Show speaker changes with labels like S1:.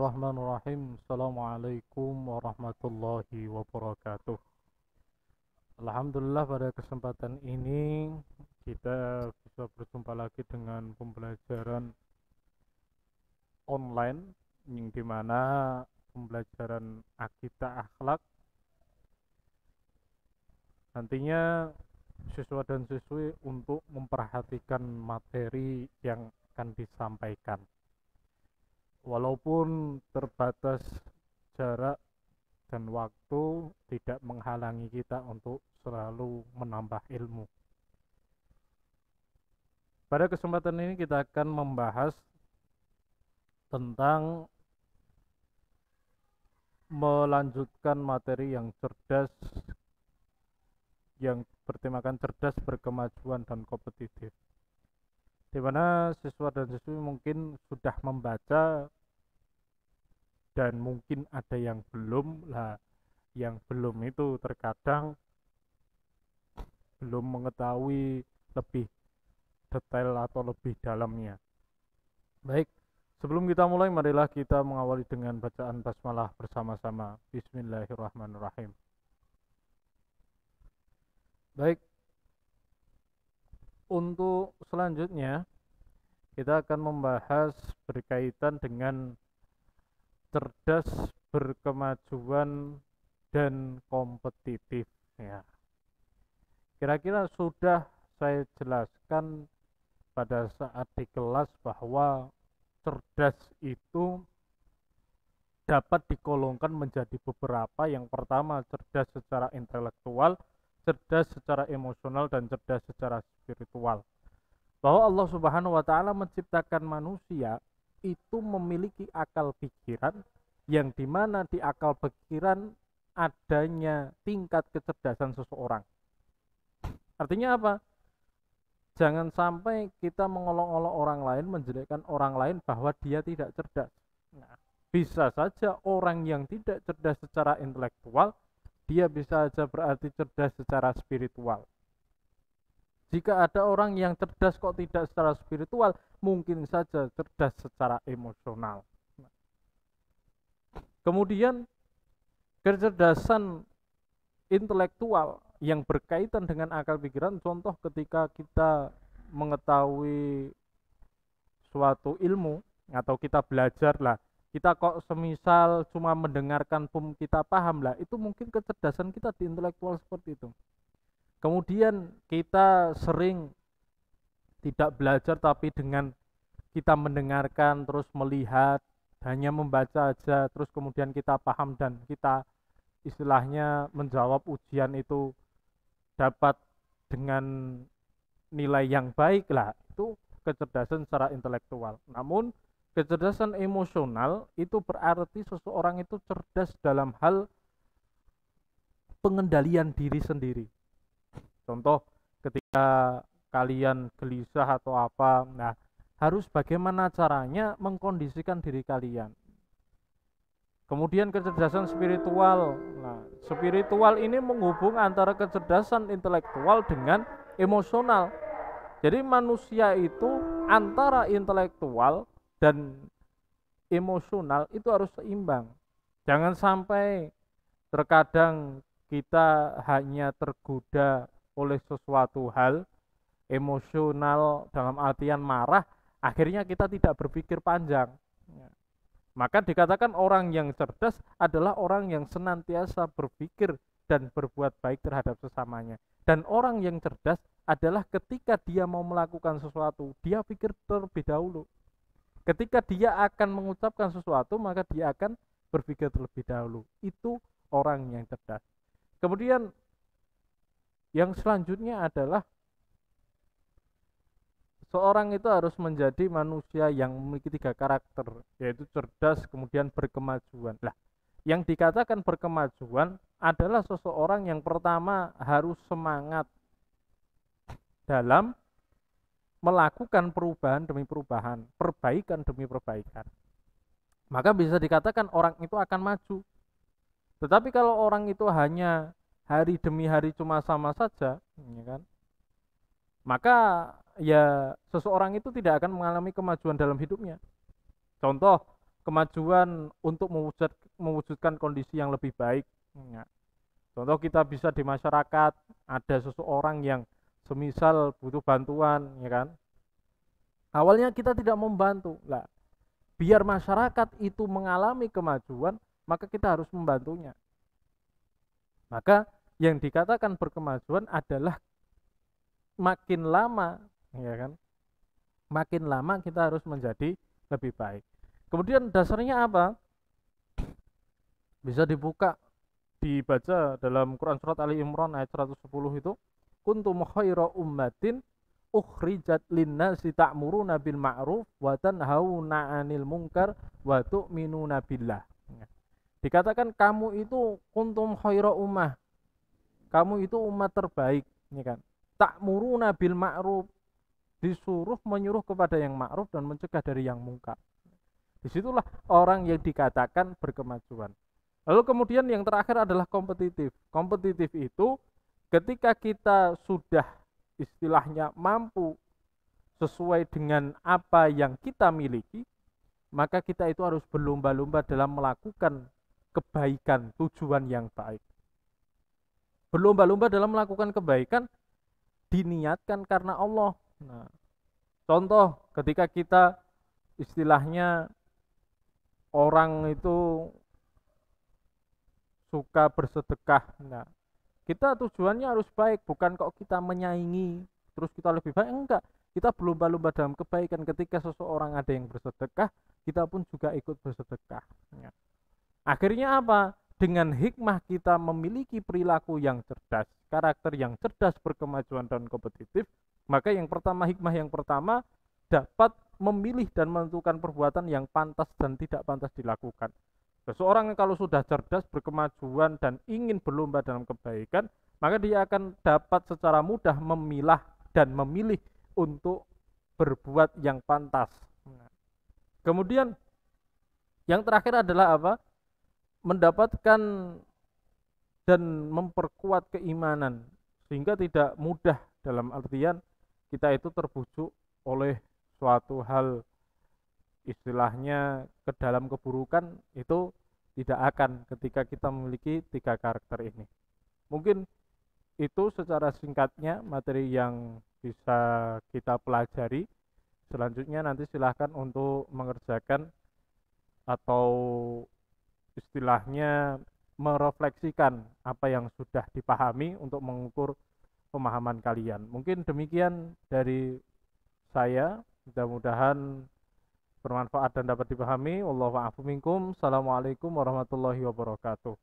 S1: Bismillahirrahmanirrahim. Assalamualaikum warahmatullahi wabarakatuh. Alhamdulillah pada kesempatan ini kita bisa berjumpa lagi dengan pembelajaran online yang dimana pembelajaran akidah akhlak nantinya siswa dan siswi untuk memperhatikan materi yang akan disampaikan. Walaupun terbatas jarak dan waktu tidak menghalangi kita untuk selalu menambah ilmu. Pada kesempatan ini kita akan membahas tentang melanjutkan materi yang cerdas, yang bertemakan cerdas, berkemajuan, dan kompetitif, di mana siswa dan siswi mungkin sudah membaca dan mungkin ada yang belum. Yang belum itu terkadang belum mengetahui lebih detail atau lebih dalamnya. Baik, sebelum kita mulai, marilah kita mengawali dengan bacaan basmalah bersama-sama. Bismillahirrahmanirrahim. Baik, untuk selanjutnya kita akan membahas berkaitan dengan cerdas, berkemajuan, dan kompetitif ya. Kira-kira sudah saya jelaskan pada saat di kelas bahwa cerdas itu dapat digolongkan menjadi beberapa. Yang pertama, cerdas secara intelektual, cerdas secara emosional, dan cerdas secara spiritual. Bahwa Allah Subhanahu wa taala menciptakan manusia itu memiliki akal pikiran, yang dimana di akal pikiran adanya tingkat kecerdasan seseorang. Artinya apa? Jangan sampai kita mengolok-olok orang lain, menjelekkan orang lain bahwa dia tidak cerdas. Nah, bisa saja orang yang tidak cerdas secara intelektual, dia bisa saja berarti cerdas secara spiritual. Jika ada orang yang cerdas kok tidak secara spiritual, mungkin saja cerdas secara emosional. Kemudian kecerdasan intelektual yang berkaitan dengan akal pikiran, contoh ketika kita mengetahui suatu ilmu atau kita belajar lah, kita kok semisal cuma mendengarkan pun kita paham lah, itu mungkin kecerdasan kita di intelektual seperti itu. Kemudian kita sering tidak belajar tapi dengan kita mendengarkan terus melihat, hanya membaca aja, terus kemudian kita paham dan kita istilahnya menjawab ujian itu dapat dengan nilai yang baik lah, itu kecerdasan secara intelektual. Namun kecerdasan emosional itu berarti seseorang itu cerdas dalam hal pengendalian diri sendiri. Contoh ketika kalian gelisah atau apa, nah harus bagaimana caranya mengkondisikan diri kalian. Kemudian kecerdasan spiritual. Nah, spiritual ini menghubung antara kecerdasan intelektual dengan emosional. Jadi manusia itu antara intelektual dan emosional itu harus seimbang. Jangan sampai terkadang kita hanya tergoda oleh sesuatu hal emosional dalam artian marah, akhirnya kita tidak berpikir panjang. Maka dikatakan orang yang cerdas adalah orang yang senantiasa berpikir dan berbuat baik terhadap sesamanya. Dan orang yang cerdas adalah ketika dia mau melakukan sesuatu, dia pikir terlebih dahulu. Ketika dia akan mengucapkan sesuatu, maka dia akan berpikir terlebih dahulu. Itu orang yang cerdas. Kemudian yang selanjutnya adalah seorang itu harus menjadi manusia yang memiliki 3 karakter, yaitu cerdas, kemudian berkemajuan. Lah, yang dikatakan berkemajuan adalah seseorang yang pertama harus semangat dalam melakukan perubahan demi perubahan, perbaikan demi perbaikan. Maka bisa dikatakan orang itu akan maju. Tetapi kalau orang itu hanya hari demi hari cuma sama saja, ya kan? Maka ya seseorang itu tidak akan mengalami kemajuan dalam hidupnya. Contoh kemajuan untuk mewujudkan kondisi yang lebih baik. Ya. Contoh kita bisa di masyarakat ada seseorang yang semisal butuh bantuan, ya kan? Awalnya kita tidak membantu, lah. Biar masyarakat itu mengalami kemajuan, maka kita harus membantunya. Maka yang dikatakan berkemajuan adalah makin lama, ya kan? Makin lama kita harus menjadi lebih baik. Kemudian dasarnya apa? Bisa dibaca dalam Quran surat Ali Imran ayat 110 itu, kuntum khaira ummatin ukhrijat linnasi ta'muruna bil ma'ruf wa tanhauna 'anil munkar wa tu'minuna billah. Dikatakan kamu itu kuntum khaira ummah. Kamu itu umat terbaik, ya kan? Ta'muruna bil ma'ruf, disuruh menyuruh kepada yang ma'ruf dan mencegah dari yang mungkar. Disitulah orang yang dikatakan berkemajuan. Lalu kemudian yang terakhir adalah kompetitif. Kompetitif itu ketika kita sudah istilahnya mampu sesuai dengan apa yang kita miliki, maka kita itu harus berlomba-lomba dalam melakukan kebaikan, tujuan yang baik. Berlomba-lomba dalam melakukan kebaikan diniatkan karena Allah. Nah, contoh ketika kita istilahnya orang itu suka bersedekah. Nah, kita tujuannya harus baik, bukan kok kita menyaingi terus kita lebih baik, enggak. Kita berlomba-lomba dalam kebaikan. Ketika seseorang ada yang bersedekah, kita pun juga ikut bersedekah. Ya. Akhirnya apa? Dengan hikmah kita memiliki perilaku yang cerdas, karakter yang cerdas, berkemajuan dan kompetitif, maka yang pertama, hikmah yang pertama, dapat memilih dan menentukan perbuatan yang pantas dan tidak pantas dilakukan. Seseorang kalau sudah cerdas, berkemajuan dan ingin berlomba dalam kebaikan, maka dia akan dapat secara mudah memilah dan memilih untuk berbuat yang pantas. Kemudian yang terakhir adalah apa? Mendapatkan dan memperkuat keimanan, sehingga tidak mudah dalam artian kita itu terbujuk oleh suatu hal istilahnya ke dalam keburukan, itu tidak akan ketika kita memiliki 3 karakter ini. Mungkin itu secara singkatnya materi yang bisa kita pelajari. Selanjutnya nanti silahkan untuk mengerjakan atau istilahnya merefleksikan apa yang sudah dipahami untuk mengukur pemahaman kalian. Mungkin demikian dari saya, mudah-mudahan bermanfaat dan dapat dipahami. Wallahu a'lam bishawab. Assalamualaikum warahmatullahi wabarakatuh.